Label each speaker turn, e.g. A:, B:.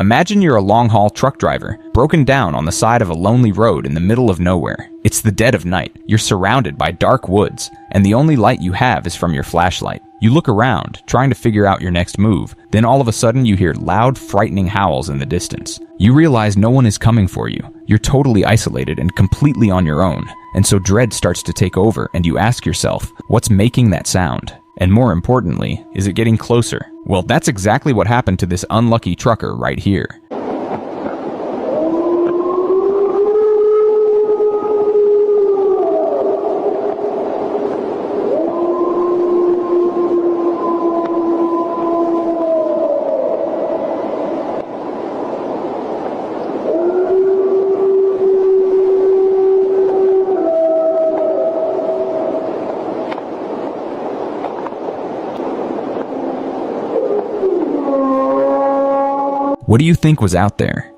A: Imagine you're a long-haul truck driver, broken down on the side of a lonely road in the middle of nowhere. It's the dead of night. You're surrounded by dark woods, and the only light you have is from your flashlight. You look around, trying to figure out your next move. Then all of a sudden you hear loud, frightening howls in the distance. You realize no one is coming for you. You're totally isolated and completely on your own. And so dread starts to take over, and you ask yourself, what's making that sound? And more importantly, is it getting closer? Well, that's exactly what happened to this unlucky trucker right here. What do you think was out there?